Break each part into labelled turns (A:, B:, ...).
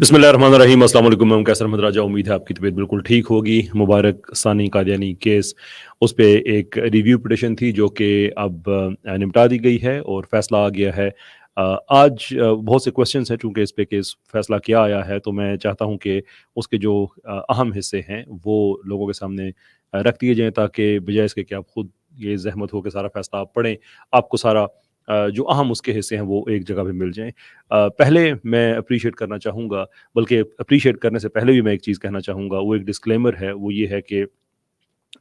A: बिस्मिल्लाहिर्रहमानिर्रहीम। अस्सलाम वालेकुम। मैं कैसर अहमद राजा। उम्मीद है आपकी तबीयत बिल्कुल ठीक होगी। मुबारक सानी कादियानी केस, उस पे एक रिव्यू पिटिशन थी जो कि अब निपटा दी गई है और फैसला आ गया है। आज बहुत से क्वेश्चंस हैं चूँकि इस पे केस फैसला क्या आया है, तो मैं चाहता हूँ कि उसके जो अहम हिस्से हैं वो लोगों के सामने रख दिए जाएँ, ताकि बजाय इसके कि आप खुद ये ज़हमत हो कि सारा फैसला आप पढ़ें, आपको सारा जो अहम उसके हिस्से हैं वो एक जगह पे मिल जाएँ। पहले मैं अप्रिशिएट करना चाहूँगा, बल्कि अप्रिशिएट करने से पहले भी मैं एक चीज़ कहना चाहूँगा, वो एक डिस्क्लेमर है, वो ये है कि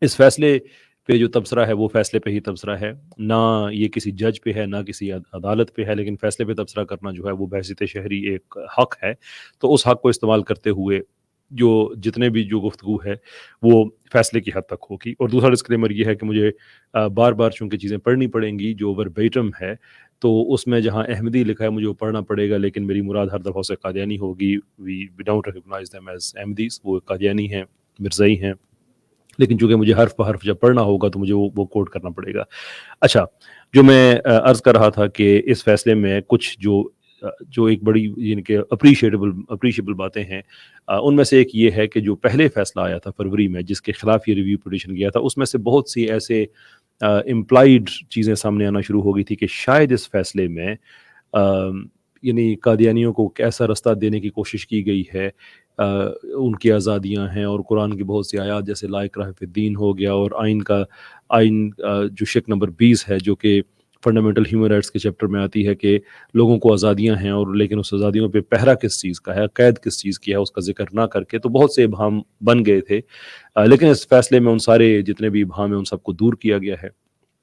A: इस फैसले पे जो तबसरा है वो फैसले पे ही तबसरा है, ना ये किसी जज पे है, ना किसी अदालत पे है, लेकिन फैसले पे तबसरा करना जो है वो बहसीत शहरी एक हक है। तो उस हक को इस्तेमाल करते हुए जो जितने भी जो गुफ्तगू है वो फैसले की हद तक होगी। और दूसरा डिस्क्लेमर ये है कि मुझे बार बार चूँकि चीज़ें पढ़नी पड़ेंगी, जो वर्बेटम है तो उसमें जहाँ अहमदी लिखा है मुझे वो पढ़ना पड़ेगा, लेकिन मेरी मुराद हर दफ़ा से कादियानी होगी। We don't recognise them as Ahmadis, वो कादियानी हैं, मिर्ज़ाई हैं, लेकिन चूँकि मुझे हर्फ ब हर्फ जब पढ़ना होगा तो मुझे वो कोट करना पड़ेगा। अच्छा, जो मैं अर्ज़ कर रहा था कि इस फ़ैसले में कुछ जो एक बड़ी यानी कि अप्रिशिएबल बातें हैं, उनमें से एक ये है कि जो पहले फ़ैसला आया था फरवरी में जिसके खिलाफ ये रिव्यू पिटीशन गया था, उसमें से बहुत सी ऐसे इम्प्लाइड चीज़ें सामने आना शुरू हो गई थी कि शायद इस फ़ैसले में यानी कादियानियों को एक ऐसा रास्ता देने की कोशिश की गई है, उनकी आज़ादियाँ हैं और कुरान की बहुत सी आयत जैसे ला इक्राह फिद्दीन हो गया, और आइन जो शिक नंबर 20 है जो कि फंडामेंटल ह्यूमन राइट्स के चैप्टर में आती है कि लोगों को आज़ादियाँ हैं, और लेकिन उस आज़ादियों पे पहरा किस चीज़ का है, कैद किस चीज़ की है, उसका ज़िक्र ना करके तो बहुत से इबहाम बन गए थे। लेकिन इस फैसले में उन सारे जितने भी इबहाम हैं उन सबको दूर किया गया है,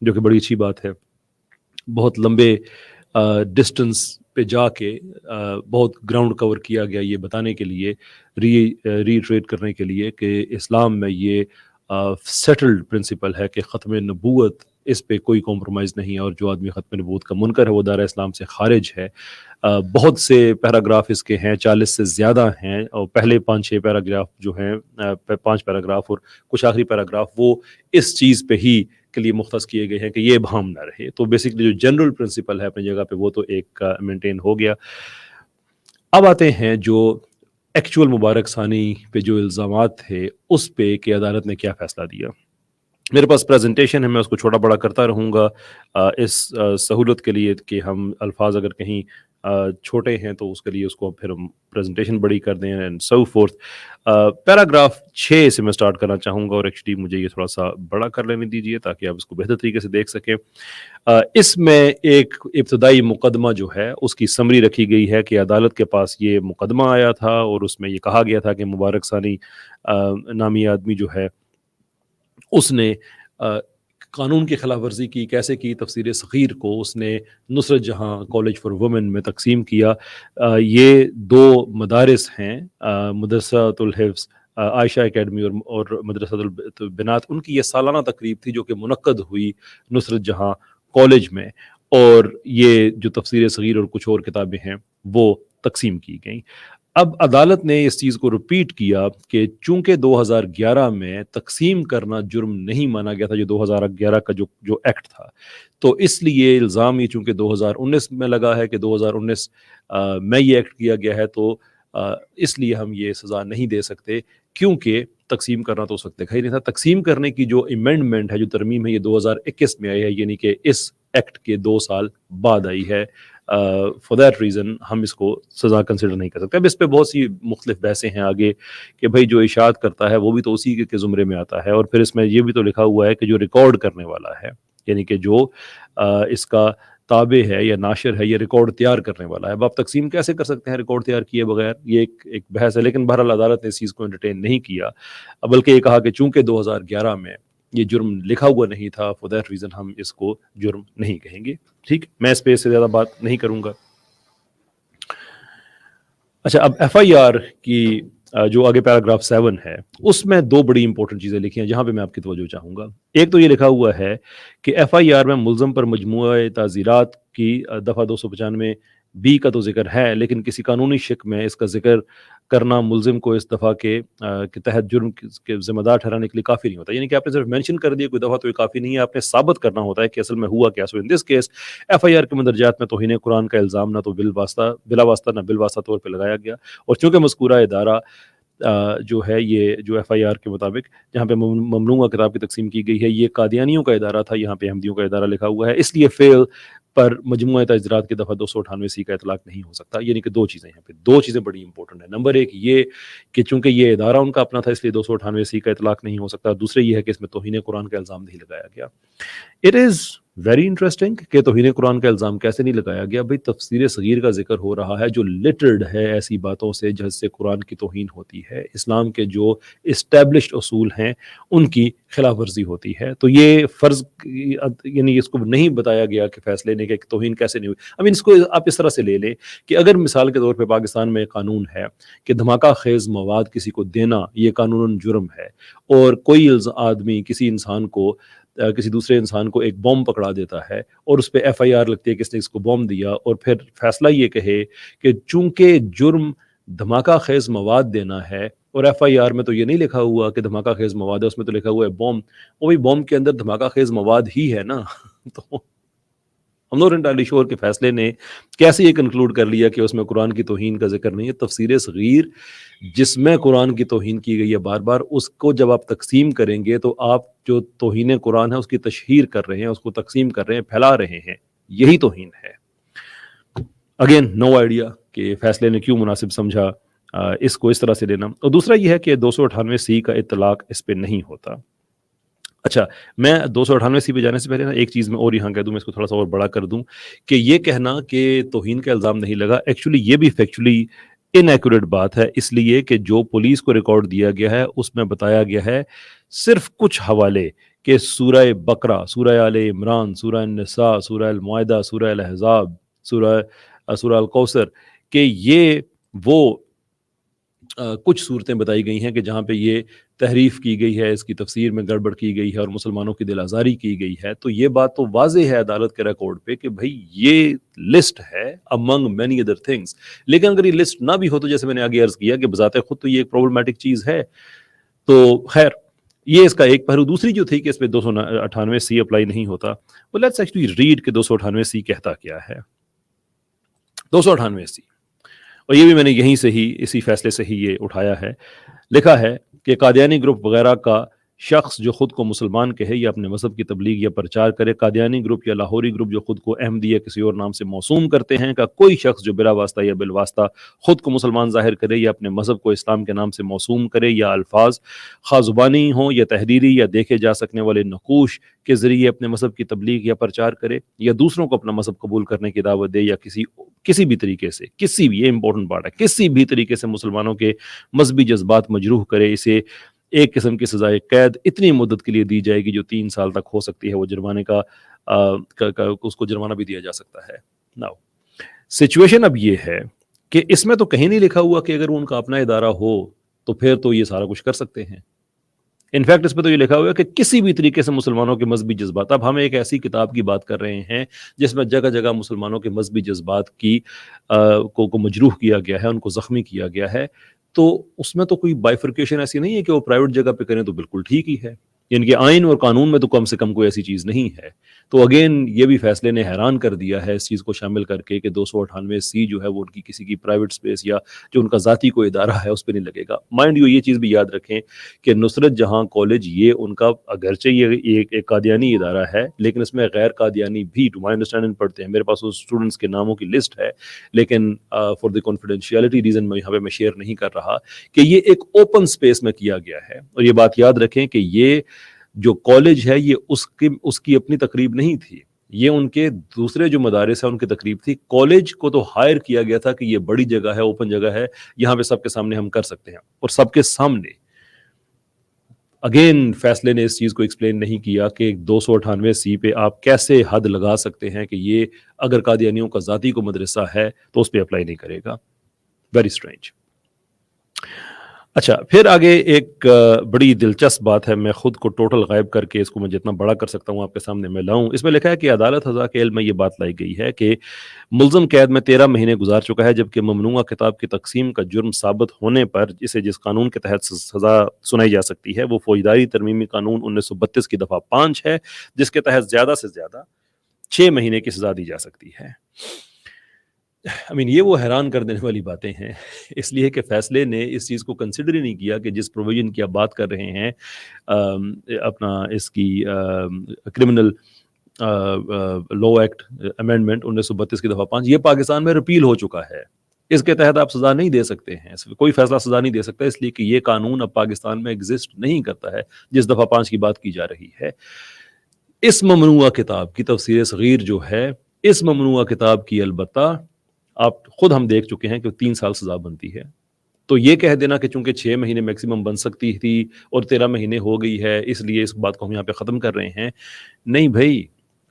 A: जो कि बड़ी अच्छी बात है। बहुत लंबे डिस्टेंस पे जाके बहुत ग्राउंड कवर किया गया ये बताने के लिए, रीइटरेट करने के लिए कि इस्लाम में ये सेटल्ड प्रिंसिपल है कि ख़त्म नबूवत इस पे कोई कॉम्प्रोमाइज़ नहीं है, और जो आदमी ख़त्म नबूवत का मुनकर है वो दायरा इस्लाम से ख़ारिज है। बहुत से पैराग्राफ इसके हैं, 40 से ज़्यादा हैं, और पहले 5-6 पैराग्राफ जो हैं, 5 पैराग्राफ और कुछ आखिरी पैराग्राफ वो इस चीज़ पे ही के लिए मुख्तस किए गए हैं कि ये भाम ना रहे। तो बेसिकली जो जनरल प्रिंसिपल है अपनी जगह पे वो तो एक मेंटेन हो गया। अब आते हैं जो एक्चुअल मुबारक सानी पे जो इल्ज़ामात थे उस पे कि अदालत ने क्या फ़ैसला दिया। मेरे पास प्रेजेंटेशन है, मैं उसको छोटा बड़ा करता रहूँगा इस सहूलत के लिए कि हम अल्फाज अगर कहीं छोटे हैं तो उसके लिए उसको फिर हम प्रेजेंटेशन बड़ी कर दें एंड सो फोर्थ। पैराग्राफ 6 से मैं स्टार्ट करना चाहूँगा, और एक्चुअली मुझे ये थोड़ा सा बड़ा कर लेने दीजिए ताकि आप इसको बेहतर तरीके से देख सकें। इसमें एक इब्तदाई मुकदमा जो है उसकी समरी रखी गई है कि अदालत के पास ये मुकदमा आया था और उसमें ये कहा गया था कि मुबारक सानी नामी आदमी जो है उसने अ, कानून की खिलाफ वर्जी की। कैसे की? तफसीर सग़ीर को उसने नुसरत जहाँ कॉलेज फॉर वुमेन में तकसीम किया। ये 2 मदारिस हैं, मदरसातुल हिफ्ज़ आयशा एकेडमी और मदरसातुल बिनात। उनकी ये सालाना तकरीब थी जो कि मुनक्कद हुई नुसरत जहाँ कॉलेज में, और ये जो तफसीर सग़ीर और कुछ और किताबें हैं वो तकसीम की गईं। अब अदालत ने इस चीज़ को रिपीट किया कि चूँकि 2011 में तक़सीम करना जुर्म नहीं माना गया था, जो 2011 का जो जो एक्ट था, तो इसलिए इल्ज़ाम ये चूँकि 2019 में लगा है कि 2019 में ये एक्ट किया गया है, तो इसलिए हम ये सज़ा नहीं दे सकते, क्योंकि तक़सीम करना तो उस वक़्त देखा ही नहीं था। तक़सीम करने की जो अमेंडमेंट है, जो तरमीम है, ये 2021 में आई है, यानी कि इस एक्ट के 2 साल बाद आई है। फॉर दैट रीज़न हम इसको सज़ा कंसिडर नहीं कर सकते। अब इस पे बहुत सी मुख्तलिफ बहसें हैं आगे कि भाई जो इशाअत करता है वो भी तो उसी के ज़ुमरे में आता है, और फिर इसमें ये भी तो लिखा हुआ है कि जो रिकॉर्ड करने वाला है, यानी कि जो इसका ताबे है या नाशिर है, ये रिकॉर्ड तैयार करने वाला है। अब आप तक़सीम कैसे कर सकते हैं रिकॉर्ड तैयार किए बगैर? ये एक बहस है, लेकिन बहरहाल अदालत ने इस चीज़ को एंटरटेन नहीं किया, बल्कि ये कहा कि चूँकि 2011 में ये जुर्म लिखा हुआ नहीं था, फॉर दैट रीज़न हम इसको जुर्म नहीं कहेंगे। ठीक, मैं इस पे इससे ज़्यादा बात नहीं करूँगा। अच्छा, अब एफआईआर की जो आगे पैराग्राफ 7 है, उसमें 2 बड़ी इंपॉर्टेंट चीज़ें लिखी हैं जहाँ पे मैं आपकी तवज्जो चाहूँगा। एक तो ये लिखा हुआ है कि एफआईआर में मुल्ज़म पर मजमूआ ताज़ीरात की दफ़ा 295 बी का तो जिक्र है, लेकिन किसी कानूनी शिक में इसका जिक्र करना मुल्जिम को इस दफ़ा के तहत जुर्म के ज़िम्मेदार ठहराने के लिए काफ़ी नहीं होता। यानी कि आपने सिर्फ मेंशन कर दिया कोई दफ़ा तो ये काफ़ी नहीं है, आपने साबित करना होता है कि असल में हुआ क्या। सो इन दिस केस एफआईआर के मंदरजात में तौहीन कुरान का इल्ज़ाम ना तो बिला वास्ता ना बिल वास्ता तौर पर लगाया गया, और चूँकि मज़कूरा इदारा जो है ये जो एफआईआर के मुताबिक जहाँ पे ममनूआ किताब की तकसीम की गई है, ये कादियानियों का इदारा था, यहाँ पे अहमदियों का इदारा लिखा हुआ है, इसलिए फेल पर मजमूआ तजरात की दफ़ा 298 का इतलाक नहीं हो सकता। यानी कि दो चीज़ें यहाँ पे, दो चीज़ें बड़ी इंपॉर्टेंट है। नंबर एक ये कि चूंकि ये इदारा उनका अपना था इसलिए 298 का इतलाक नहीं हो सकता। दूसरे ये है कि इसमें तौहीन कुरान का इल्ज़ाम नहीं लगाया गया। इट इज़ वेरी इंटरेस्टिंग कि तौहीन कुरान का इल्ज़ाम कैसे नहीं लगाया गया। भाई तफसीर सगीर का जिक्र हो रहा है जो लिटर्ड है ऐसी बातों से जिससे कुरान की तौहीन होती है, इस्लाम के जो इस्टेब्लिश्ड उसूल हैं उनकी खिलाफ वर्जी होती है। तो ये फ़र्ज़ यानी इसको नहीं बताया गया कि फ़ैसले ने कि तौहीन कैसे नहीं हुई। आई मीन इसको आप इस तरह से ले लें कि अगर मिसाल के तौर पे पाकिस्तान में एक कानून है कि धमाका खेज़ मवाद किसी को देना ये कानूनन जुर्म है, और कोई आदमी किसी इंसान को किसी दूसरे इंसान को एक बॉम्ब पकड़ा देता है और उस पे एफआईआर लगती है कि इसने इसको बॉम्ब दिया, और फिर फैसला ये कहे कि चूंकि जुर्म धमाका खेज मवाद देना है, और एफआईआर में तो ये नहीं लिखा हुआ कि धमाका खेज मवाद है, उसमें तो लिखा हुआ है बॉम्ब, वो भी बॉम्ब के अंदर धमाका खेज मवाद ही है ना। तो हम नॉट एंटायरली श्योर के फैसले ने कैसे ये कंक्लूड कर लिया कि उसमें कुरान की तौहीन का जिक्र नहीं है। तफसीर सगीर जिसमें कुरान की तौहीन की गई है बार बार, उसको जब आप तकसीम करेंगे तो आप जो तौहीन कुरान है उसकी तशहीर कर रहे हैं, उसको तकसीम कर रहे हैं, फैला रहे हैं, यही तौहीन है। अगेन नो आइडिया कि फैसले ने क्यों मुनासिब समझा इसको इस तरह से लेना। और दूसरा यह है कि 298 का इतलाक इस पर नहीं होता। अच्छा, मैं 298 पे जाने से पहले ना एक चीज़ मैं और यहाँ कह दूँ, मैं इसको थोड़ा सा और बड़ा कर दूँ कि ये कहना कि तौहीन का इल्ज़ाम नहीं लगा, एक्चुअली ये भी फैक्चुअली इनएक्यूरेट बात है, इसलिए कि जो पुलिस को रिकॉर्ड दिया गया है उसमें बताया गया है सिर्फ कुछ हवाले कि सूरह बकरा, सूरह आले इमरान, सूरह निसा, सूरह अल माइदा, सूरह अल अहज़ाब, सूरह अल कौसर, कि ये वो कुछ सूरतें बताई गई हैं कि जहाँ पे ये तहरीफ की गई है, इसकी तफसीर में गड़बड़ की गई है और मुसलमानों की दिल आज़ारी की गई है। तो ये बात तो वाज़ेह है अदालत के रिकॉर्ड पे कि भाई ये लिस्ट है अमंग मैनी अदर थिंग्स। लेकिन अगर ये लिस्ट ना भी हो तो जैसे मैंने आगे अर्ज किया कि बजाते खुद तो ये एक प्रॉब्लमैटिक चीज़ है। तो खैर ये इसका एक पहलू। दूसरी जो थी कि इस पर 298 अप्लाई नहीं होता, वो लेट्स एक्चुअली रीड कि 298 कहता क्या है। 298, और ये भी मैंने यहीं से ही इसी फैसले से ही ये उठाया है। लिखा है कि कादियानी ग्रुप वगैरह का शख्स जो खुद को मुसलमान कहे या अपने मजहब की तबलीग या प्रचार करे, कादियानी ग्रुप या लाहौरी ग्रुप जो खुद को अहमदी या किसी और नाम से मौसूम करते हैं, का कोई शख्स जो बिला वास्ता या बिलवास्ता खुद को मुसलमान जाहिर करे या अपने मजहब को इस्लाम के नाम से मौसूम करे, या अल्फाज खा ज़ुबानी हों या तहरीरी या देखे जा सकने वाले नकूश के ज़रिए अपने मजहब की तबलीग या प्रचार करे, या दूसरों को अपना मजहब कबूल करने की दावत दे, या किसी भी तरीके से, किसी भी, ये इंपॉर्टेंट पार्ट है, किसी भी तरीके से मुसलमानों के मजहबी जज्बात मजरूह करे, इसे एक किस्म की सजाए कैद इतनी मुद्दत के लिए दी जाएगी जो 3 साल तक हो सकती है। वो जुर्माने उसको जुर्माना भी दिया जा सकता है। नाउ सिचुएशन अब ये है कि इसमें तो कहीं नहीं लिखा हुआ कि अगर उनका अपना इदारा हो तो फिर तो ये सारा कुछ कर सकते हैं। इनफैक्ट इसमें तो ये लिखा हुआ है कि किसी भी तरीके से मुसलमानों के मजहबी जज्बात, अब हम एक ऐसी किताब की बात कर रहे हैं जिसमें जगह जगह मुसलमानों के मजहबी जज्बात को मजरूह किया गया है, उनको जख्मी किया गया है, तो उसमें तो कोई बाइफर्केशन ऐसी नहीं है कि वो प्राइवेट जगह पे करें तो बिल्कुल ठीक ही है। इनके आइन और कानून में तो कम से कम कोई ऐसी चीज़ नहीं है। तो अगेन ये भी फैसले ने हैरान कर दिया है इस चीज़ को शामिल करके कि 298 जो है वो उनकी किसी की प्राइवेट स्पेस या जो उनका ज़ाती कोई इदारा है उस पर नहीं लगेगा। माइंड यू ये चीज़ भी याद रखें कि नुसरत जहाँ कॉलेज ये उनका अगरचे ये एक कादियानी इदारा है, लेकिन इसमें गैर कादियानी भी टू माई अंडरस्टैंडिंग पढ़ते हैं। मेरे पास उस स्टूडेंट्स के नामों की लिस्ट है, लेकिन फॉर द कॉन्फिडेंशियलिटी रीज़न मैं यहाँ पे मैं शेयर नहीं कर रहा कि ये एक ओपन स्पेस में किया गया है। और ये बात याद रखें कि ये जो कॉलेज है ये उसकी अपनी तकरीब नहीं थी, ये उनके दूसरे जो मदारिस है उनकी तकरीब थी। कॉलेज को तो हायर किया गया था कि ये बड़ी जगह है, ओपन जगह है, यहाँ पे सबके सामने हम कर सकते हैं। और सबके सामने अगेन फैसले ने इस चीज़ को एक्सप्लेन नहीं किया कि 298 पे आप कैसे हद लगा सकते हैं कि ये अगर कादियानियों का ज़ाती को मदरसा है तो उस पर अप्लाई नहीं करेगा। Very strange. अच्छा, फिर आगे एक बड़ी दिलचस्प बात है, मैं खुद को टोटल गायब करके इसको मैं जितना बड़ा कर सकता हूँ आपके सामने मैं लाऊं। इसमें लिखा है कि अदालत हज़ा के इल्म में ये बात लाई गई है कि मुल्ज़म कैद में 13 महीने गुजार चुका है, जबकि ममनुआ किताब की तक़सीम का जुर्म साबित होने पर इसे जिस कानून के तहत सज़ा सुनाई जा सकती है वो फौजदारी तरमीमी कानून 1932 की दफ़ा 5 है, जिसके तहत ज़्यादा से ज़्यादा 6 महीने की सज़ा दी जा सकती है। ये वो हैरान कर देने वाली बातें हैं इसलिए कि फैसले ने इस चीज़ को कंसिडर ही नहीं किया कि जिस प्रोविजन की आप बात कर रहे हैं, अपना इसकी क्रिमिनल लॉ एक्ट अमेंडमेंट 1932 की दफ़ा 5 ये पाकिस्तान में रिपील हो चुका है। इसके तहत आप सज़ा नहीं दे सकते हैं, कोई फैसला सज़ा नहीं दे सकता, इसलिए कि ये कानून अब पाकिस्तान में एग्जिस्ट नहीं करता है जिस दफ़ा 5 की बात की जा रही है। इस ममनुआ किताब की तफसीर सगीर जो है, इस ममनुआ किताब की अलबत्ता आप खुद हम देख चुके हैं कि 3 साल सज़ा बनती है। तो ये कह देना कि चूंकि 6 महीने मैक्सिमम बन सकती थी और 13 महीने हो गई है इसलिए इस बात को हम यहाँ पे ख़त्म कर रहे हैं, नहीं भाई,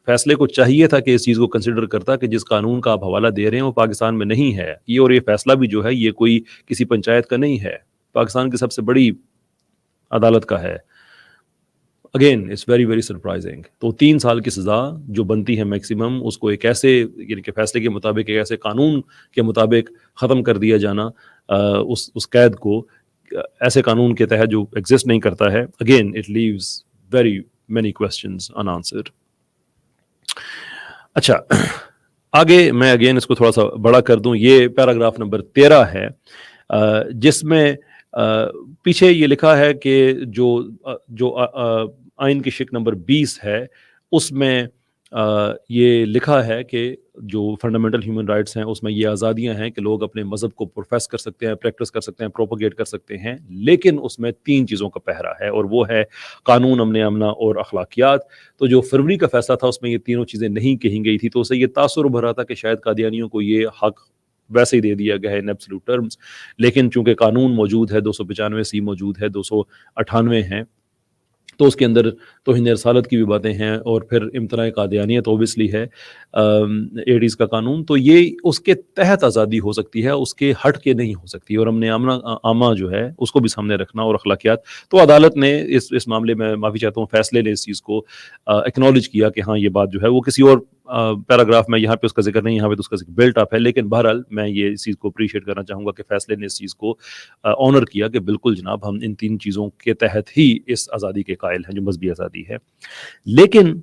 A: फैसले को चाहिए था कि इस चीज़ को कंसिडर करता कि जिस कानून का आप हवाला दे रहे हैं वो पाकिस्तान में नहीं है। ये फैसला भी जो है ये कोई किसी पंचायत का नहीं है, पाकिस्तान की सबसे बड़ी अदालत का है। Again it's very very surprising. तो 3 साल की सज़ा जो बनती है मैक्सिमम, उसको एक ऐसे यानी कि फैसले के मुताबिक, एक ऐसे कानून के मुताबिक ख़त्म कर दिया जाना, उस कैद को ऐसे कानून के तहत जो एग्जिस्ट नहीं करता है, again it leaves very many questions unanswered. अच्छा, आगे मैं अगेन इसको थोड़ा सा बड़ा कर दूं। ये पैराग्राफ नंबर 13 है, जिसमें पीछे ये लिखा है कि जो आइन की शिक नंबर 20 है उसमें ये लिखा है कि जो फंडामेंटल ह्यूमन राइट्स हैं उसमें ये आज़ादियां हैं कि लोग अपने मज़हब को प्रोफेस कर सकते हैं, प्रैक्टिस कर सकते हैं, प्रोपोगेट कर सकते हैं, लेकिन उसमें 3 चीज़ों का पहरा है और वो है कानून, अमना और अखलाकियात। तो जो फरवरी का फैसला था उसमें ये तीनों चीज़ें नहीं कही गई थी, तो उससे ये तासुर उभरा था कि शायद कादियानियों को ये हक वैसे ही दे दिया गया है इन एब्सोल्यूट टर्म्स, लेकिन चूंकि कानून मौजूद है, 295 मौजूद है, 298 हैं, तो उसके अंदर तौहीन रसालत की भी बातें हैं और फिर इम्तनाए कादियानियत ओबियसली है, 80s का कानून, तो ये उसके तहत आज़ादी हो सकती है, उसके हट के नहीं हो सकती, और हमने आमा जो है उसको भी सामने रखना और अखलाकियात। तो अदालत ने इस मामले में, माफ़ी चाहता हूँ, फैसले ने इस चीज़ को एक्नॉलेज किया कि हाँ ये बात जो है वो किसी और पैराग्राफ में यहाँ पे उसका जिक्र नहीं, यहाँ पे तो उसका बिल्ट अप है, लेकिन बहरहाल मैं ये इस चीज़ को अप्रिशिएट करना चाहूँगा कि फैसले ने इस चीज़ को ऑनर किया कि बिल्कुल जनाब, हम इन 3 चीज़ों के तहत ही इस आज़ादी के कायल हैं जो मजहबी आज़ादी है। लेकिन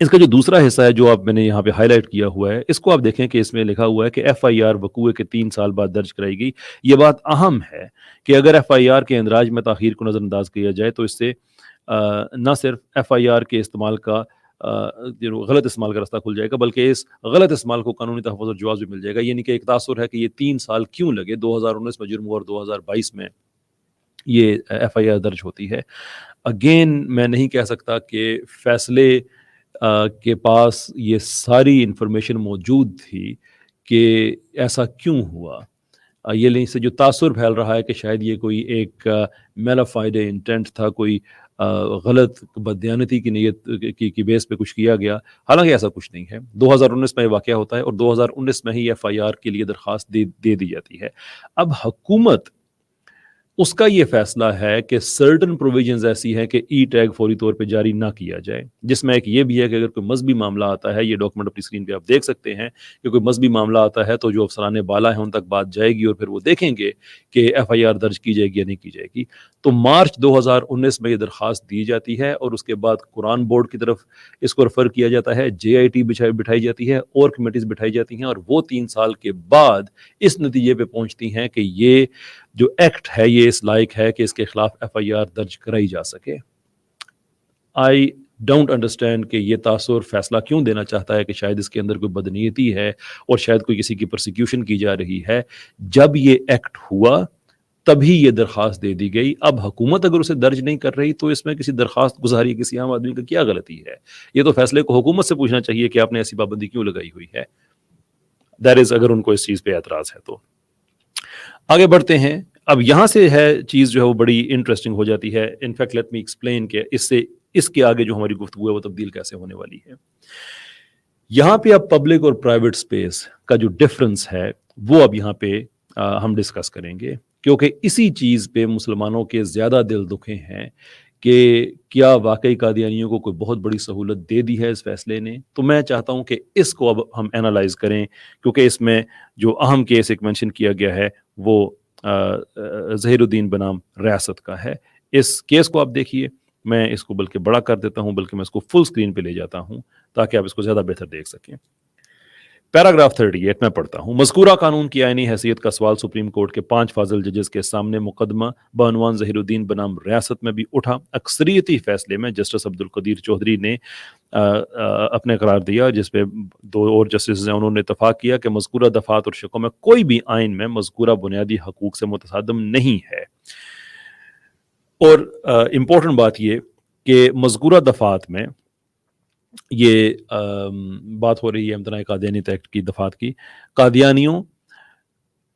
A: इसका जो दूसरा हिस्सा है जो मैंने यहाँ पे हाईलाइट किया हुआ है, इसको आप देखें कि इसमें लिखा हुआ है कि FIR वकूए के 3 साल बाद दर्ज कराई गई। ये बात अहम है कि अगर FIR के इंदराज में ताख़ीर को नज़रअंदाज किया जाए तो इससे न सिर्फ FIR के इस्तेमाल का गलत इस्तेमाल का रास्ता खुल जाएगा, बल्कि इस गलत इस्तेमाल को कानूनी तहफ़्फ़ुज़ और जवाज़ भी मिल जाएगा। यानी कि एक तासुर है कि ये 3 साल क्यों लगे, 2019 में जुर्म हुआ और 2022 में ये FIR दर्ज होती है। अगेन मैं नहीं कह सकता कि फैसले के पास ये सारी इंफॉर्मेशन मौजूद थी कि ऐसा क्यों हुआ। ये नहीं से जो तासुर फैल रहा है कि शायद ये कोई एक मेलाफाइड इंटेंट था, कोई गलत बददियानती की नीयत की बेस पे कुछ किया गया, हालांकि ऐसा कुछ नहीं है। 2019 में ये वाक़या होता है और 2019 में ही FIR के लिए दरख्वास्त दे दी जाती है। अब हुकूमत, उसका ये फैसला है कि सर्टन प्रोविजंस ऐसी हैं कि ई टैग फौरी तौर पे जारी ना किया जाए, जिसमें एक ये भी है कि अगर कोई मजहबी मामला आता है, ये डॉक्यूमेंट अपनी स्क्रीन पे आप देख सकते हैं कि कोई मजहबी मामला आता है तो जो अफसरान बाला है उन तक बात जाएगी और फिर वो देखेंगे कि FIR दर्ज की जाएगी या नहीं की जाएगी। तो मार्च 2019 में ये दरख्वास्त दी जाती है और उसके बाद कुरान बोर्ड की तरफ इसको रेफर किया जाता है, JIT बिठाई जाती है और कमेटीज बिठाई जाती हैं, और वो 3 साल के बाद इस नतीजे पे पहुंचती हैं कि ये जो एक्ट है ये इस लायक है कि इसके खिलाफ FIR दर्ज कराई जा सके। आई डोंट अंडरस्टैंड कि ये तासुर फैसला क्यों देना चाहता है कि शायद इसके अंदर कोई बदनीयती है और शायद कोई किसी की प्रोसिक्यूशन की जा रही है। जब ये एक्ट हुआ तभी ये दरख्वास्त दे दी गई। अब हुकूमत अगर उसे दर्ज नहीं कर रही तो इसमें किसी दरख्वास्त गुजारी किसी आम आदमी का क्या गलती है? ये तो फैसले को हुकूमत से पूछना चाहिए कि आपने ऐसी पाबंदी क्यों लगाई हुई है। दैट इज, अगर उनको इस चीज़ पे एतराज़ है तो। आगे बढ़ते हैं। अब यहाँ से है चीज़ जो है वो बड़ी इंटरेस्टिंग हो जाती है। इनफैक्ट लेट मी एक्सप्लेन कि इसके आगे जो हमारी गुफ्तगू है वो तब्दील कैसे होने वाली है। यहाँ पे अब पब्लिक और प्राइवेट स्पेस का जो डिफरेंस है वो अब यहाँ पे हम डिस्कस करेंगे क्योंकि इसी चीज़ पे मुसलमानों के ज़्यादा दिल दुखे हैं कि क्या वाकई कादियानियों को कोई बहुत बड़ी सहूलत दे दी है इस फैसले ने। तो मैं चाहता हूँ कि इसको अब हम एनालाइज करें, क्योंकि इसमें जो अहम केस एक मेंशन किया गया है वो ज़हीरुद्दीन बनाम रियासत का है। इस केस को आप देखिए, मैं इसको बल्कि बड़ा कर देता हूँ, बल्कि मैं इसको फुल स्क्रीन पे ले जाता हूँ ताकि आप इसको ज़्यादा बेहतर देख सकें। पैराग्राफ 38 में पढ़ता हूँ, मज़कूरा कानून की आईनी हैसियत का सवाल सुप्रीम कोर्ट के 5 फाजिल जजेस के सामने मुकदमा बअनवान ज़हीरुद्दीन बनाम रियासत में भी उठा। अक्सरियती फैसले में जस्टिस अब्दुल कदीर चौधरी ने अपने करार दिया, जिसपे 2 और जस्टिस हैं, उन्होंने इत्तफाक किया कि मज़कूरा दफ़ात और शिकों में कोई भी आइन में मज़कूरा बुनियादी हकूक से मुतसादम नहीं है। और इम्पोर्टेंट बात ये कि मज़कूरा दफ़ात में ये बात हो रही है इम्तनाए कादियानी एक्ट की दफ़ात की। कादियानियों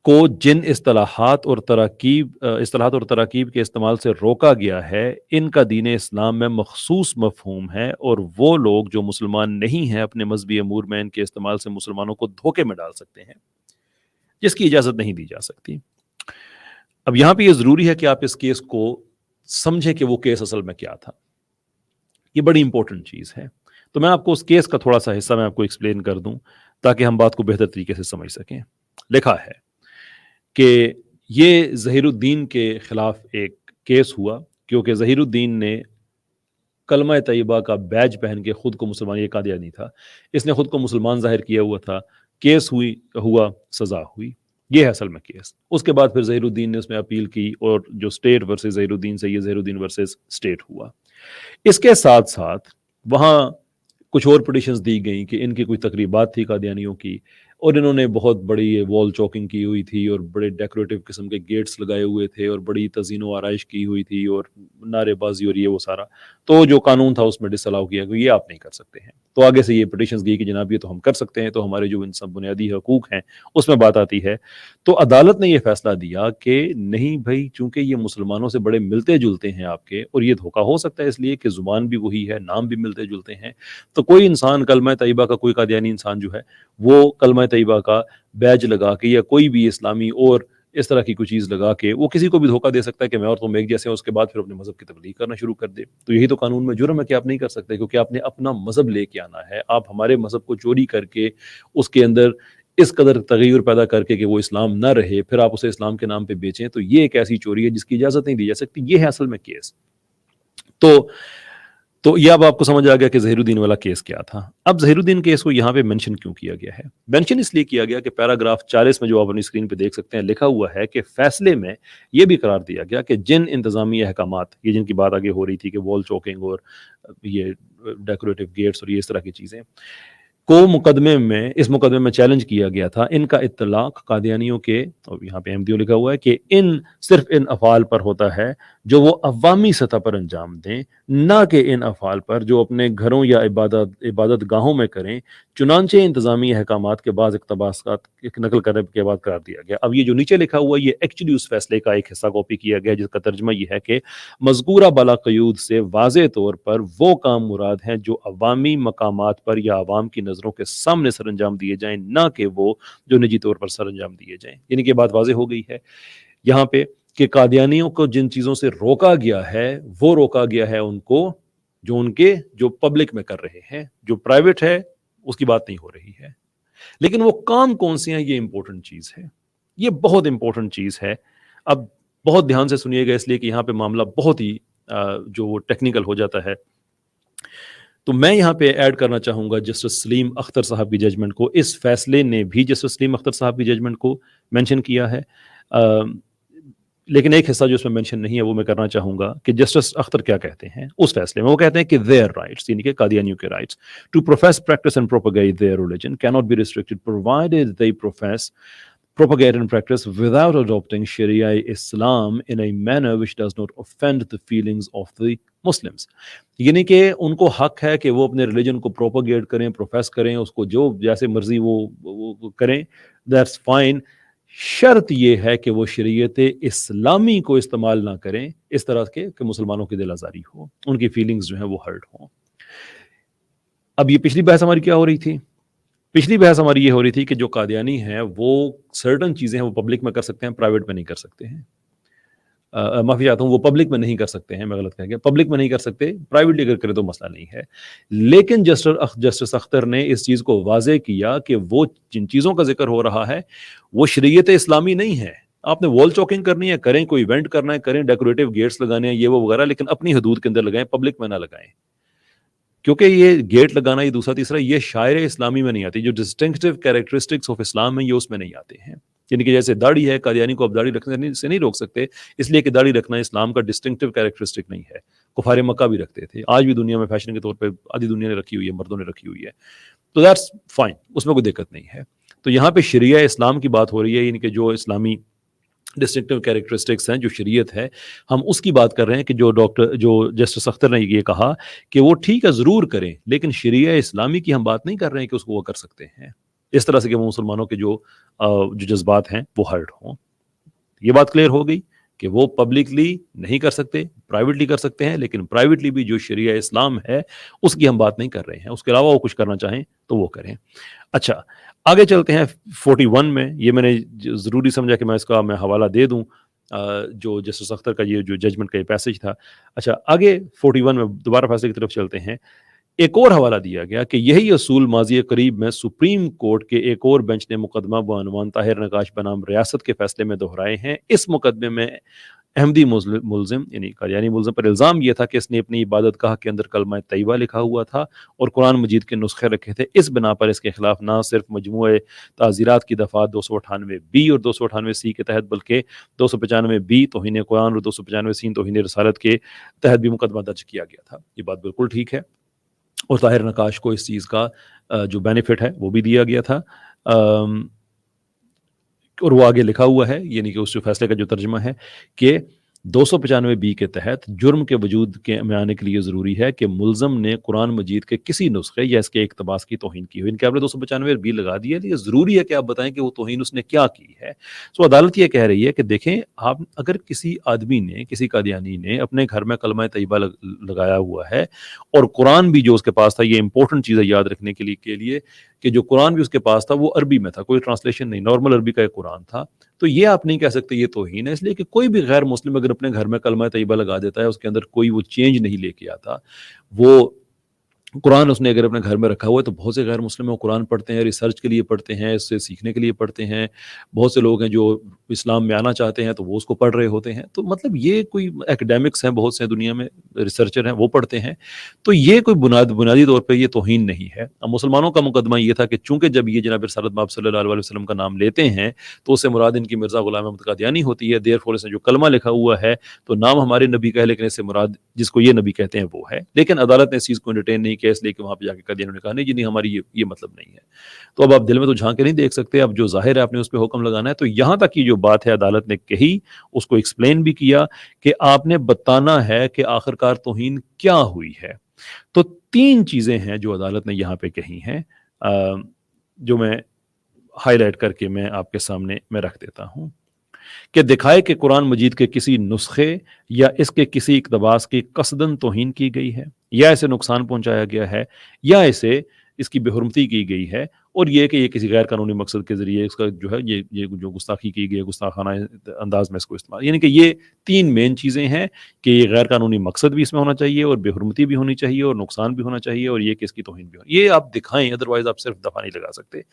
A: को जिन इस्तिलाहात और तराकीब के इस्तेमाल से रोका गया है, इनका दीन इस्लाम में मखसूस मफ़हूम है, और वो लोग जो मुसलमान नहीं हैं अपने मजहबी अमूर में इनके इस्तेमाल से मुसलमानों को धोखे में डाल सकते हैं, जिसकी इजाज़त नहीं दी जा सकती। अब यहाँ पे ये ज़रूरी है कि आप इस केस को समझें कि वो केस असल में क्या था। ये बड़ी इंपॉर्टेंट चीज़ है। तो मैं आपको उस केस का थोड़ा सा हिस्सा मैं आपको एक्सप्लेन कर दूं ताकि हम बात को बेहतर तरीके से समझ सकें। लिखा है कि ये ज़हीरुद्दीन के खिलाफ एक केस हुआ, क्योंकि ज़हीरुद्दीन ने कलमा तैयबा का बैज पहन के खुद को मुसलमान, ये कादियानी था, इसने खुद को मुसलमान जाहिर किया हुआ था। केस हुआ, सज़ा हुई। ये है असल में केस। उसके बाद फिर ज़हीरुद्दीन ने उसमें अपील की, और जो स्टेट वर्सेस ज़हीरुद्दीन से ये ज़हीरुद्दीन वर्सेस स्टेट हुआ। इसके साथ साथ वहाँ कुछ और पिटिशंस दी गई कि इनकी कोई तकरीबात थी कादियानियों की, और इन्होंने बहुत बड़ी वॉल चौकिंग की हुई थी, और बड़े डेकोरेटिव किस्म के गेट्स लगाए हुए थे, और बड़ी तज़ीनो आराइश की हुई थी, और नारेबाजी और ये वो सारा। तो जो कानून था उसमें डिसअलाउ किया कि ये आप नहीं कर सकते हैं। तो आगे से ये पिटिशंस गई कि जनाब ये तो हम कर सकते हैं। तो हमारे जो इंसान बुनियादी हकूक हैं उसमें बात आती है। तो अदालत ने ये फैसला दिया कि नहीं भाई, चूंकि ये मुसलमानों से बड़े मिलते जुलते हैं आपके, और ये धोखा हो सकता है इसलिए कि ज़ुबान भी वही है, नाम भी मिलते जुलते हैं। तो कोई इंसान कलमा तैयबा का, कोई कादियानी इंसान जो है वो कलमा तैयबा का बैज लगा के या कोई भी इस्लामी और इस तरह की कोई चीज़ लगा के वो किसी को भी धोखा दे सकता है कि मैं और तुम एक जैसे हैं, उसके बाद फिर अपने मज़हब की तबलीग करना शुरू कर दे। तो यही तो कानून में जुर्म है कि आप नहीं कर सकते, क्योंकि आपने अपना मज़हब लेके आना है। आप हमारे मज़हब को चोरी करके उसके अंदर इस कदर तगय्युर पैदा करके कि वो इस्लाम ना रहे, फिर आप उसे इस्लाम के नाम पे बेचें, तो ये एक ऐसी चोरी है जिसकी इजाज़त नहीं दी जा सकती। ये है असल में केस। तो ये अब आपको समझ आ गया कि ज़हीरुद्दीन वाला केस क्या था। अब ज़हीरुद्दीन केस को यहाँ पे मेंशन क्यों किया गया है? मेंशन इसलिए किया गया कि पैराग्राफ 40 में, जो आप अपनी स्क्रीन पे देख सकते हैं, लिखा हुआ है कि फैसले में ये भी करार दिया गया कि जिन इंतज़ामी अहकामात, ये जिनकी बात आगे हो रही थी कि वॉल चौकिंग और ये डेकोरेटिव गेट्स और ये इस तरह की चीज़ें को इस मुकदमे में चैलेंज किया गया था, इनका इत्तलाक कादियानियों के, और यहाँ पे अहमदियों लिखा हुआ है कि सिर्फ इन अफ़ाल पर होता है जो वो अवामी सतह पर अंजाम दें, ना कि इन अफ़ाल पर जो अपने घरों या इबादत गाहों में करें। चुनांचे इंतज़ामी अहकामात के बाद इक़्तिबासात एक नकल करने के बाद करार दिया गया। अब ये जो नीचे लिखा हुआ है, ये एक्चुअली उस फैसले का एक हिस्सा कॉपी किया गया, जिसका तर्जुमा ये है कि मज़कूरा बाला क़यूद से वाज़ेह तौर पर वो काम मुराद हैं जो अवामी मकामात पर या अवाम की नज़रों के सामने सरअंजाम दिए जाएं, ना कि वो जो निजी तौर पर सरअंजाम दिए जाएं। यानी कि बात वाज़ेह हो गई है यहाँ पे कि कादियानियों को जिन चीज़ों से रोका गया है, वो रोका गया है उनको जो पब्लिक में कर रहे हैं। जो प्राइवेट है उसकी बात नहीं हो रही है, लेकिन वो काम कौन से हैं, ये इंपॉर्टेंट चीज़ है। ये बहुत इंपॉर्टेंट चीज़ है। अब बहुत ध्यान से सुनिएगा, इसलिए कि यहाँ पे मामला बहुत ही जो टेक्निकल हो जाता है। तो मैं यहाँ पे ऐड करना चाहूँगा जस्टिस सलीम अख्तर साहब की जजमेंट को। इस फैसले ने भी जस्टिस सलीम अख्तर साहब की जजमेंट को मेंशन किया है, लेकिन एक हिस्सा जो इसमें मेंशन नहीं है वो मैं करना चाहूँगा कि जस्टिस अख्तर क्या कहते हैं उस फैसले में। वो कहते हैं कि देयर राइट्स, यानी कि कादियानियों के rights, to profess, practise and propagate their religion can not be restricted provided they profess, propagate and practice without adopting Sharia Islam in a manner which does not offend the feelings of the Muslims। यानी कि उनको हक है कि वो अपने religion को propagate करें, प्रोफेस करें, उसको जो जैसे मर्जी वो करें, दैट्स फाइन। शर्त ये है कि वो शरीयत इस्लामी को इस्तेमाल ना करें इस तरह के कि मुसलमानों की दिल आज़ारी हो, उनकी फीलिंग्स जो है वो हर्ट हो। अब ये पिछली बहस हमारी क्या हो रही थी? पिछली बहस हमारी ये हो रही थी कि जो कादियानी हैं वो सर्टन चीज़ें हैं वो पब्लिक में कर सकते हैं, प्राइवेट में नहीं कर सकते हैं। माफ़ी चाहता हूँ, वो पब्लिक में नहीं कर सकते हैं, मैं गलत कह गया, पब्लिक में नहीं कर सकते, प्राइवेटली अगर करें तो मसला नहीं है। लेकिन जस्टिस अख्तर ने इस चीज़ को वाज़ेह किया कि वो जिन चीज़ों का ज़िक्र हो रहा है, वो शरीयत इस्लामी नहीं है। आपने वॉल चॉकिंग करनी है, करें, कोई इवेंट करना है, करें, डेकोरेटिव गेट्स लगाने हैं, ये वो वगैरह, लेकिन अपनी हदूद के अंदर लगाएँ, पब्लिक में ना लगाएँ। क्योंकि ये गेट लगाना, ये दूसरा तीसरा, ये शायर इस्लामी में नहीं आती। जो डिस्टिंक्टिव कैरेक्टरिस्टिक्स ऑफ इस्लाम है, ये उसमें नहीं आते हैं। यानी कि जैसे दाढ़ी है, कादियानी को आप दाढ़ी रखने से नहीं रोक सकते, इसलिए कि दाढ़ी रखना इस्लाम का डिस्टिंक्टिव कैरेक्टरिस्टिक नहीं है। कुफार मक्का भी रखते थे, आज भी दुनिया में फैशन के तौर पे आधी दुनिया ने रखी हुई है, मर्दों ने रखी हुई है। तो दैट्स फाइन, उसमें कोई दिक्कत नहीं है। तो यहाँ पे शरिया इस्लाम की बात हो रही है, यानी कि जो इस्लामी डिस्टिंक्टिव कैरेक्टरिस्टिक्स हैं, जो शरीयत है, हम उसकी बात कर रहे हैं कि जो जस्टिस अख्तर ने ये कहा कि वो ठीक है, ज़रूर करें, लेकिन शरिया इस्लामी की हम बात नहीं कर रहे हैं कि उसको वो कर सकते हैं। इस तरह से कि वो मुसलमानों के जो जज़्बात हैं, वो हर्ट हों। ये बात क्लियर हो गई कि वो पब्लिकली नहीं कर सकते, प्राइवेटली कर सकते हैं, लेकिन प्राइवेटली भी जो शरिया इस्लाम है, उसकी हम बात नहीं कर रहे हैं। उसके अलावा वो कुछ करना चाहें, तो वो करें। अच्छा, आगे चलते हैं 41 में। ये मैंने ज़रूरी समझा कि मैं हवाला दे दूँ, जो जस्टिस अख्तर का ये जो जजमेंट का ये पैसेज था। अच्छा, आगे 41 में दोबारा फैसले की तरफ चलते हैं। एक और हवाला दिया गया कि यही असूल माज़ी करीब में सुप्रीम कोर्ट के एक और बेंच ने मुकदमा बअनवान ताहिर नकाश बनाम रियासत के फैसले में दोहराए हैं। इस मुकदमे में अहमदी मुलजिम यानी कादियानी मुलजिम पर इल्ज़ाम यह था कि इसने अपनी इबादतगाह के अंदर कलमा तैयबा लिखा हुआ था और कुरान मजीद के नुस्खे रखे थे। इस बिना पर इसके खिलाफ ना सिर्फ मजमूए ताज़ीरात की दफ़ात 298 बी और 298 सी के तहत, बल्कि 295 बी तौहीन कुरान और 295 सी तौहीन रसालत के तहत भी मुकदमा दर्ज किया गया था। ये बात बिल्कुल ठीक है, और ताहिर नकाश को इस चीज़ का जो बेनिफिट है वो भी दिया गया था। और वो आगे लिखा हुआ है, यानी कि उस जो फैसले का जो तर्जुमा है कि 295 बी के तहत जुर्म के वजूद के में आने के लिए ज़रूरी है कि मुल्ज़म ने कुरान मजीद के किसी नुस्खे या इसके इक़्तिबास की तौहीन की हो। इनके आपने 295 बी लगा दिया, लेकिन ज़रूरी है कि आप बताएं कि वो तौहीन उसने क्या की है। सो अदालत ये कह रही है कि देखें, आप अगर किसी आदमी ने, किसी कादियानी ने अपने घर में कलमा तैयबा लगाया हुआ है और कुरान भी जो उसके पास था, ये इंपॉर्टेंट चीज़ है याद रखने के लिए कि जो कुरान भी उसके पास था वो अरबी में था, कोई ट्रांसलेशन नहीं, नॉर्मल अरबी का एक कुरान था। तो ये आप नहीं कह सकते ये तौहीन है, इसलिए कि कोई भी गैर मुस्लिम अगर अपने घर में कलमा तैयबा लगा देता है, उसके अंदर कोई वो चेंज नहीं लेके आता, वो कुरान उसने अगर अपने घर में रखा हुआ है, तो बहुत से गैर मुस्लिम वो कुरान पढ़ते हैं, रिसर्च के लिए पढ़ते हैं, इससे सीखने के लिए पढ़ते हैं। बहुत से लोग हैं जो इस्लाम में आना चाहते हैं, तो वो उसको पढ़ रहे होते हैं। तो मतलब ये कोई एकेडमिक्स हैं, बहुत से दुनिया में रिसर्चर हैं, वो पढ़ते हैं। तो ये कोई बुनियादी तौर पे ये तौहीन नहीं है। अब मुसलमानों का मुकदमा ये था कि चूँकि जब ये जनाब रिसालत माब सल्लल्लाहु अलैहि वसल्लम का नाम लेते हैं, तो उससे मुराद इनकी मिर्ज़ा गुलाम अहमद कादियानी होती है। देयरफॉर इसने जो कलमा लिखा हुआ है, तो नाम हमारे नबी का है, लेकिन इससे मुराद जिसको ये नबी कहते हैं वो है। लेकिन अदालत ने इस चीज़ को एंटरटेन नहीं किया, इसलिए कि वहाँ पे जाके कादियानियों ने कहा नहीं जी, नहीं, हमारी ये मतलब नहीं है। तो अब आप दिल में तो झाँक के नहीं देख सकते, अब जो ज़ाहिर है आपने उस पे हुक्म लगाना है। तो यहाँ तक की जो बात है अदालत ने कही, उसको एक्सप्लेन भी किया कि आपने बताना है कि आखिरकार तौहीन क्या हुई है। तो 3 चीज़ें हैं जो अदालत ने यहाँ पे कही हैं, जो मैं हाइलाइट करके मैं आपके सामने मैं रख देता हूँ कि दिखाए कि कुरान मजीद के किसी नुस्खे या इसके किसी इक़्तिबास की कसदन तौहीन की गई है, या इसे नुकसान पहुंचाया गया है, या इसे इसकी बेहुरमती की गई है, और ये कि ये किसी गैर कानूनी मकसद के ज़रिए इसका जो है ये जो गुस्ताखी की गई है, गुस्ताखाना अंदाज में इसको इस्तेमाल, यानी कि ये 3 मेन चीज़ें हैं कि ये गैर कानूनी मकसद भी इसमें होना चाहिए, और बेहुरमती भी होनी चाहिए, और नुकसान भी होना चाहिए, और ये कि इसकी तौहीन भी होनी, ये आप दिखाएं, अदरवाइज़ आप सिर्फ दफ़ा नहीं लगा सकते।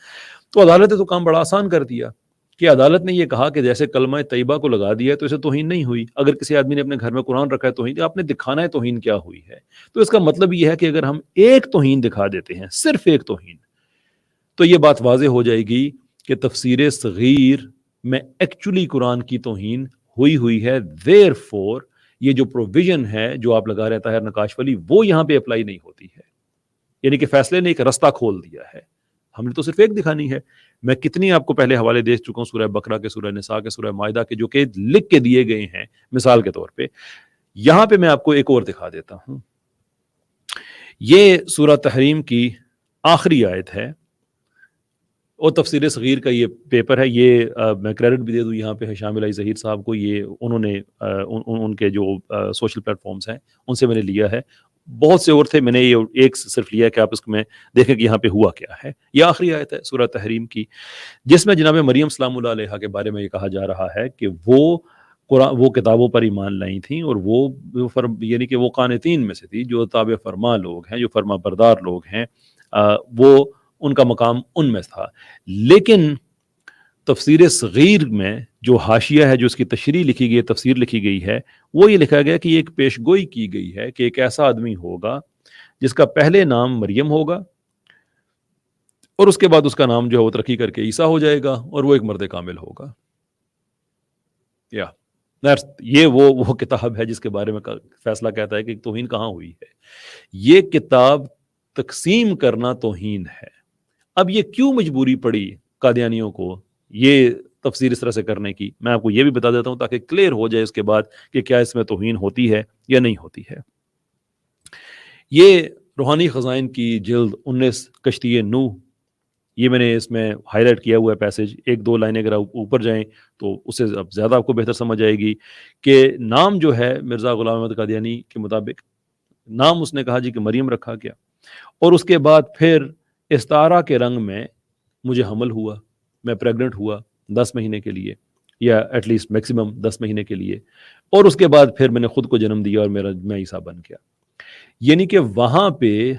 A: तो अदालत ने तो काम बड़ा आसान कर दिया कि अदालत ने ये कहा कि जैसे कलमा तैयबा को लगा दिया तो इसे तौहीन नहीं हुई। अगर किसी आदमी ने अपने घर में कुरान रखा है तौहीन, तो आपने दिखाना है तौहीन क्या हुई है। तो इसका मतलब ये है कि अगर हम एक तौहीन दिखा देते हैं, सिर्फ एक तौहीन, तो ये बात वाज़ेह हो जाएगी कि तफसीर सगीर में एक्चुअली कुरान की तौहीन हुई है। देयरफॉर ये जो प्रोविजन है जो आप लगा रहे हैं ताहिर नकाश वाली, वो यहाँ पे अप्लाई नहीं होती है। यानी कि फैसले ने एक रास्ता खोल दिया है, हमने तो सिर्फ एक दिखानी है। मैं कितनी आपको पहले हवाले दे चुका हूँ, सूरह बकरा के, सूरह निसा के, सूरह माइदा के, जो कि लिख के दिए गए हैं मिसाल के तौर पे। यहां पे मैं आपको एक और दिखा देता हूं। ये सूरह तहरीम की आखिरी आयत है, और तफसीर सगीर का ये पेपर है। ये मैं क्रेडिट भी दे दूँ यहाँ पे शामिल आई ज़हीर साहब को, ये उन्होंने उनके जो सोशल प्लेटफॉर्म्स हैं उनसे मैंने लिया है। बहुत से और थे, मैंने ये एक सिर्फ लिया कि आप इसमें देखें कि यहाँ पे हुआ क्या है। ये आखिरी आयत है सूरह तहरीम की, जिसमें जनाब मरियम सलामुल्लाह अलैहा के बारे में ये कहा जा रहा है कि वो कुरान वो किताबों पर ईमान लाई थीं, और यानी कि वो कानितीन में से थी, जो ताबे फरमा लोग हैं, जो फर्मा बरदार लोग हैं, वो उनका मकाम उनमें था। लेकिन तफसीर सगीर में जो हाशिया है, जो उसकी तशरीह लिखी गई है, तफसीर लिखी गई है, वो ये लिखा गया कि एक पेशगोई की गई है कि एक ऐसा आदमी होगा जिसका पहले नाम मरियम होगा, और उसके बाद उसका नाम जो है वो तरक्की करके ईसा हो जाएगा, और वो एक मर्द कामिल होगा। या ये वो किताब है जिसके बारे में फैसला कहता है कि तौहीन कहाँ हुई है। ये किताब तकसीम करना तौहीन है। अब ये क्यों मजबूरी पड़ी कादियानियों को ये तफसीर इस तरह से करने की, मैं आपको ये भी बता देता हूँ ताकि क्लियर हो जाए इसके बाद कि क्या इसमें तौहीन होती है या नहीं होती है। ये रूहानी ख़ज़ाइन की जिल्द 19 कश्ती नूह, ये मैंने इसमें हाईलाइट किया हुआ है पैसेज। एक दो लाइनें अगर आप ऊपर जाएं तो उससे अब ज़्यादा आपको बेहतर समझ आएगी कि नाम जो है मिर्ज़ा ग़ुलाम अहमद कादियानी के मुताबिक, नाम उसने कहा जी कि मरियम रखा गया, और उसके बाद फिर इस्तारा के रंग में मुझे हमल हुआ, मैं प्रेग्नेंट हुआ 10 महीने के लिए, या एटलीस्ट मैक्सिमम 10 महीने के लिए, और उसके बाद फिर मैंने खुद को जन्म दिया और मैं ईसा बन गया। यानी कि वहाँ पे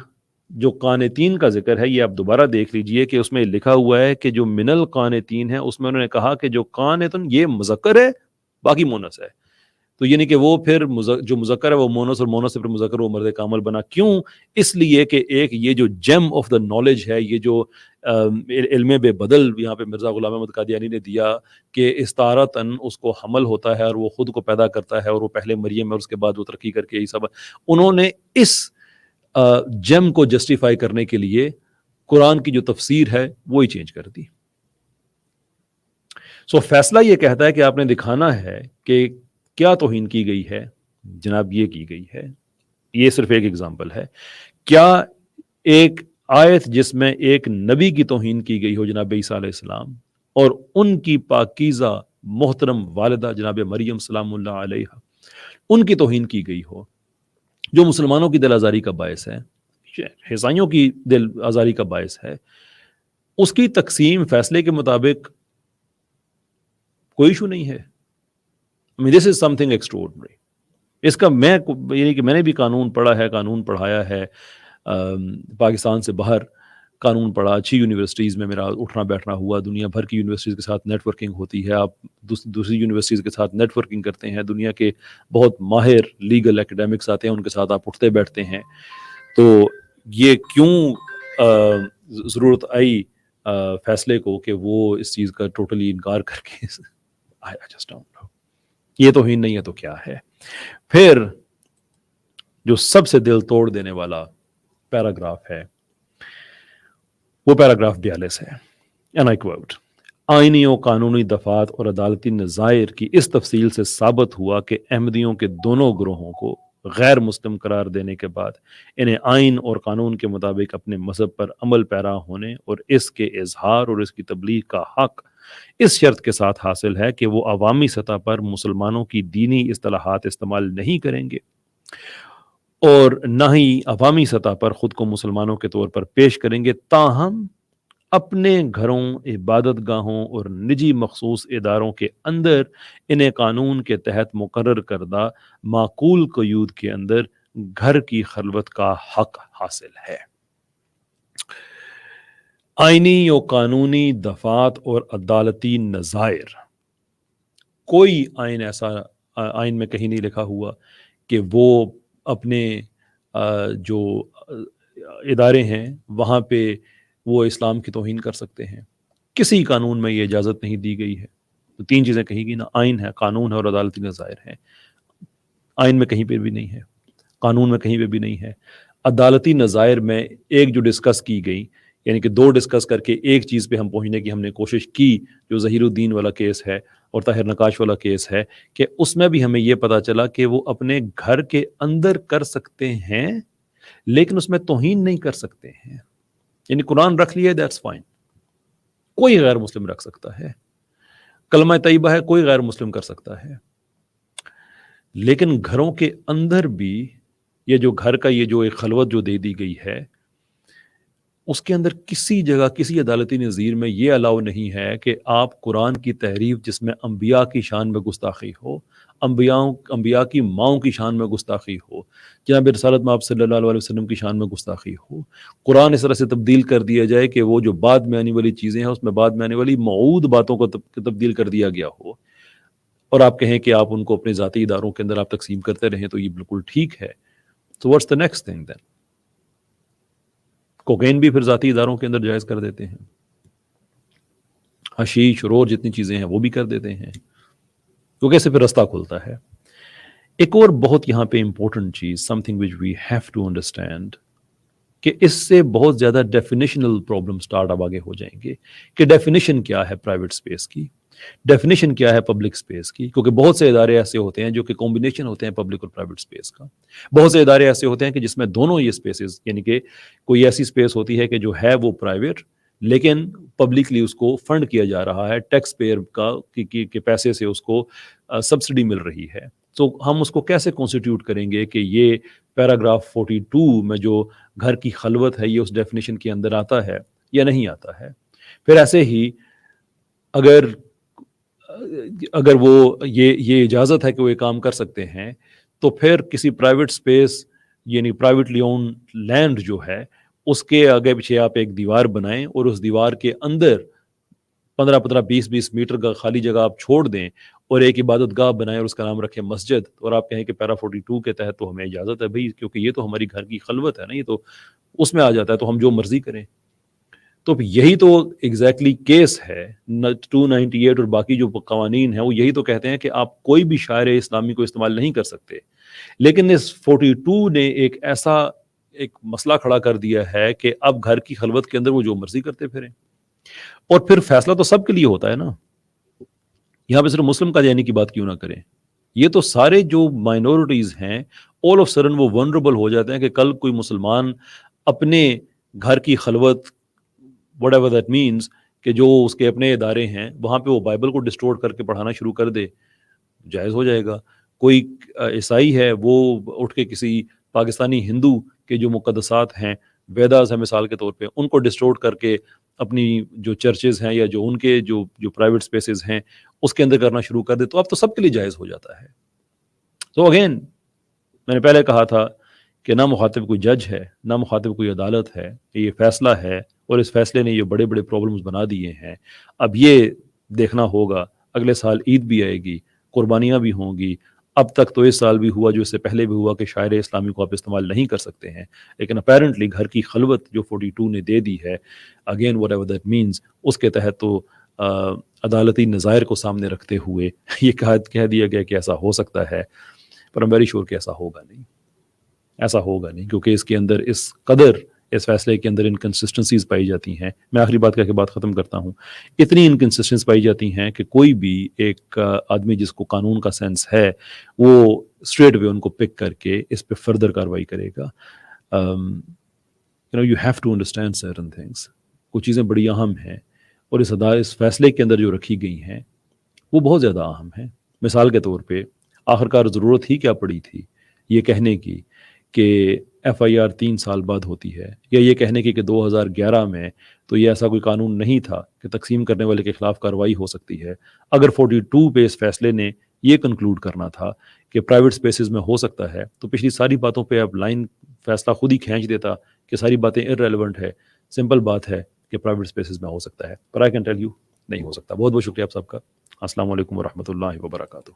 A: जो कानितीन का जिक्र है, ये आप दोबारा देख लीजिए कि उसमें लिखा हुआ है कि जो मिनल कानितीन है, उसमें उन्होंने कहा कि जो कानितुन ये मुज़क्कर है, बाकी मोनस है। तो यानी कि वो फिर जो मुज़क्कर है वो मोनस, और मोनस से फिर मुज़क्कर वो मर्द कामिल बना। क्यों? इसलिए कि एक ये जो जेम ऑफ द नॉलेज है, ये जो इल्म बेबदल यहाँ पे मिर्ज़ा ग़ुलाम अहमद कादियानी ने दिया कि इस्तारतन उसको हमल होता है और वो खुद को पैदा करता है, और वो पहले मरियम है और उसके बाद वो तरक्की करके ईसा बन, उन्होंने इस जेम को जस्टिफाई करने के लिए कुरान की जो तफसीर है वो ही चेंज कर दी। सो फैसला ये कहता है कि आपने दिखाना है कि क्या तौहीन की गई है। जनाब ये की गई है, ये सिर्फ एक एग्जांपल है। क्या एक आयत जिसमें एक नबी की तौहीन की गई हो, जनाब ईसा अलैहिस्सलाम, और उनकी पाकीज़ा मोहतरम वालिदा जनाब मरियम सलामुल्लाह अलैहा, उनकी तौहीन की गई हो, जो मुसलमानों की दिल आज़ारी का बायस है, ईसाइयों की दिल आज़ारी का बायस है, उसकी तकसीम फैसले के मुताबिक कोई इशू नहीं है। This is something extraordinary. इसका यानी कि मैंने भी कानून पढ़ा है, कानून पढ़ाया है, पाकिस्तान से बाहर कानून पढ़ा, अच्छी यूनिवर्सिटीज़ में मेरा उठना बैठना हुआ, दुनिया भर की यूनिवर्सिटीज़ के साथ नेटवर्किंग होती है, आप दूसरी यूनिवर्सिटीज़ के साथ नेटवर्किंग करते हैं, दुनिया के बहुत माहिर लीगल एकेडमिक्स आते हैं, उनके साथ आप उठते बैठते हैं। तो ये क्यों ज़रूरत आई फैसले को कि वो इस चीज़ का टोटली इनकार करके I just don't know, ये तौहीन नहीं है तो क्या है। फिर जो सबसे दिल तोड़ देने वाला पैराग्राफ है वो पैराग्राफ 42 है, एंड आई क्वोट, आईनी और कानूनी दफात और अदालती नज़ायर की इस तफसील से साबित हुआ कि अहमदियों के दोनों ग्रोहों को गैर मुस्लिम करार देने के बाद इन्हें आइन और कानून के मुताबिक अपने मजहब पर अमल पैरा होने और इसके इजहार और इसकी तबलीग का हक इस शर्त के साथ हासिल है कि वो अवामी सतह पर मुसलमानों की दीनी इस्तिलाहात इस्तेमाल नहीं करेंगे और न ही अवामी सतह पर खुद को मुसलमानों के तौर पर पेश करेंगे, ताहम अपने घरों, इबादत गाहों और निजी मखसूस इदारों के अंदर इन्हें कानून के तहत मुकर्रर करदा माकूल क़यूद के अंदर घर की खलवत का हक हासिल है। आईनी और कानूनी दफात और अदालती नज़ायर, कोई आइन ऐसा आइन में कहीं नहीं लिखा हुआ कि वो अपने जो इदारे हैं वहाँ पे वो इस्लाम की तौहीन कर सकते हैं। किसी कानून में ये इजाज़त नहीं दी गई है। तो तीन चीज़ें कही गई ना, आइन है, कानून है और अदालती नज़ायर है। आइन में कहीं पे भी नहीं है, कानून में कहीं पे भी नहीं है। अदालती नज़ायर में एक जो डिस्कस की गई, यानी कि दो डिस्कस करके एक चीज़ पे हम पहुँचने की हमने कोशिश की, जो ज़हीरुद्दीन वाला केस है और ताहिर नकाश वाला केस है, कि उसमें भी हमें ये पता चला कि वो अपने घर के अंदर कर सकते हैं लेकिन उसमें तौहीन नहीं कर सकते हैं। यानी कुरान रख लिया, दैट्स फाइन, कोई गैर मुस्लिम रख सकता है, कलमा तैयबा है, कोई गैर मुस्लिम कर सकता है, लेकिन घरों के अंदर भी ये जो घर का ये जो एक खलवत जो दे दी गई है, اس کے اندر کسی جگہ کسی عدالتی نظیر میں یہ الاؤ نہیں ہے کہ آپ قرآن کی تحریف جس میں انبیاء کی شان میں گستاخی ہو، انبیاء کی ماؤں کی شان میں گستاخی ہو، جناب رسالت میں آپ صلی اللہ علیہ وسلم کی شان میں گستاخی ہو، قرآن اس طرح سے تبدیل کر دیا جائے کہ وہ جو بعد میں آنے والی چیزیں ہیں اس میں بعد میں آنے والی موعود باتوں کو تبدیل کر دیا گیا ہو، اور آپ کہیں کہ آپ ان کو اپنے ذاتی اداروں کے اندر آپ تقسیم کرتے رہیں، تو یہ بالکل ٹھیک ہے. So what's the next thing then؟ Cocaine بھی پھر ذاتی اداروں کے اندر جائز کر دیتے ہیں، حشیش اور جتنی چیزیں ہیں وہ بھی کر دیتے ہیں، تو کیسے پھر رستہ کھلتا ہے. ایک اور بہت یہاں پہ امپورٹنٹ چیز، something which we have to understand, کہ اس سے بہت زیادہ ڈیفینیشنل پرابلم سٹارٹ اب آگے ہو جائیں گے کہ ڈیفینیشن کیا ہے پرائیویٹ اسپیس کی، ڈیفینیشن کیا ہے پبلک اسپیس کی، کیونکہ بہت سے ادارے ایسے ہوتے ہیں جو کہ کمبینیشن ہوتے ہیں پبلک اور پرائیویٹ اسپیس کا. بہت سے ادارے ایسے ہوتے ہیں کہ جس میں دونوں یہ اسپیسز، یعنی کہ کوئی ایسی اسپیس ہوتی ہے کہ جو ہے وہ پرائیویٹ لیکن پبلکلی اس کو فنڈ کیا جا رہا ہے، ٹیکس پیئر کا کے پیسے سے اس کو سبسڈی مل رہی ہے. تو ہم اس کو کیسے کانسٹیٹیوٹ کریں گے کہ یہ پیراگراف 42 میں جو گھر کی خلوت ہے یہ اس ڈیفینیشن کے اندر آتا ہے یا نہیں آتا ہے. پھر ایسے ہی اگر وہ یہ اجازت ہے کہ وہ یہ کام کر سکتے ہیں، تو پھر کسی پرائیویٹ اسپیس یعنی پرائیویٹلی اون لینڈ جو ہے اس کے آگے پیچھے آپ ایک دیوار بنائیں اور اس دیوار کے اندر 15-20 میٹر کا خالی جگہ آپ چھوڑ دیں اور ایک عبادت گاہ بنائیں اور اس کا نام رکھیں مسجد، اور آپ کہیں کہ پیرا 42 کے تحت تو ہمیں اجازت ہے بھائی، کیونکہ یہ تو ہماری گھر کی خلوت ہے نا، یہ تو اس میں آ جاتا ہے، تو ہم جو مرضی کریں. تو یہی تو ایگزیکٹلی کیس ہے. 298 اور باقی جو قوانین ہیں وہ یہی تو کہتے ہیں کہ آپ کوئی بھی شاعر اسلامی کو استعمال نہیں کر سکتے، لیکن اس 42 نے ایک مسئلہ کھڑا کر دیا ہے کہ اب گھر کی خلوت کے اندر وہ جو مرضی کرتے پھریں. اور پھر فیصلہ تو سب کے لیے ہوتا ہے نا، یہاں پہ صرف مسلم قادیانی کی بات کیوں نہ کریں، یہ تو سارے جو مائنورٹیز ہیں all of a sudden وہ ونربل ہو جاتے ہیں کہ کل کوئی مسلمان اپنے گھر کی خلوت whatever that means کہ جو اس کے اپنے ادارے ہیں وہاں پہ وہ بائبل کو ڈسٹورٹ کر کے پڑھانا شروع کر دے، جائز ہو جائے گا. کوئی عیسائی ہے وہ اٹھ کے کسی پاکستانی ہندو کے جو مقدسات ہیں، ویداز ہیں مثال کے طور پہ، ان کو ڈسٹورٹ کر کے اپنی جو چرچز ہیں یا جو ان کے جو پرائیویٹ سپیسز ہیں اس کے اندر کرنا شروع کر دے، تو اب تو سب کے لیے جائز ہو جاتا ہے. تو اگین میں نے پہلے کہا تھا کہ نہ مخاطب کوئی جج ہے، نہ مخاطب کوئی عدالت ہے، یہ فیصلہ ہے اور اس فیصلے نے یہ بڑے بڑے پرابلمز بنا دیے ہیں. اب یہ دیکھنا ہوگا، اگلے سال عید بھی آئے گی، قربانیاں بھی ہوں گی. اب تک تو اس سال بھی ہوا جو اس سے پہلے بھی ہوا کہ شاعر اسلامی کو آپ استعمال نہیں کر سکتے ہیں، لیکن اپیرنٹلی گھر کی خلوت جو 42 نے دے دی ہے، again whatever that means, اس کے تحت تو عدالتی نظائر کو سامنے رکھتے ہوئے یہ کہہ دیا گیا کہ ایسا ہو سکتا ہے، پر I'm very sure کہ ایسا ہوگا نہیں، ایسا ہوگا نہیں، کیونکہ اس کے اندر اس قدر اس فیصلے کے اندر انکنسسٹنسیز پائی جاتی ہیں. میں آخری بات کہہ کے بات ختم کرتا ہوں. اتنی انکنسسٹنس پائی جاتی ہیں کہ کوئی بھی ایک آدمی جس کو قانون کا سینس ہے وہ اسٹریٹ وے ان کو پک کر کے اس پہ فردر کاروائی کرے گا. you have to understand certain things. کچھ چیزیں بڑی اہم ہیں اور اس فیصلے کے اندر جو رکھی گئی ہیں وہ بہت زیادہ اہم ہیں. مثال کے طور پہ آخرکار ضرورت ہی کیا پڑی تھی یہ کہنے کی کہ ایف آئی آر 3 سال بعد ہوتی ہے، یا یہ کہنے کی کہ 2011 میں تو یہ ایسا کوئی قانون نہیں تھا کہ تقسیم کرنے والے کے خلاف کارروائی ہو سکتی ہے. اگر 42 پہ اس فیصلے نے یہ کنکلوڈ کرنا تھا کہ پرائیویٹ سپیسز میں ہو سکتا ہے، تو پچھلی ساری باتوں پہ اب لائن فیصلہ خود ہی کھینچ دیتا کہ ساری باتیں irrelevant ہے. سمپل بات ہے کہ پرائیویٹ سپیسز میں ہو سکتا ہے، پر آئی کین ٹیل یو نہیں ہو سکتا. بہت بہت شکریہ آپ سب کا. السلام علیکم ورحمۃ اللہ وبرکاتہ.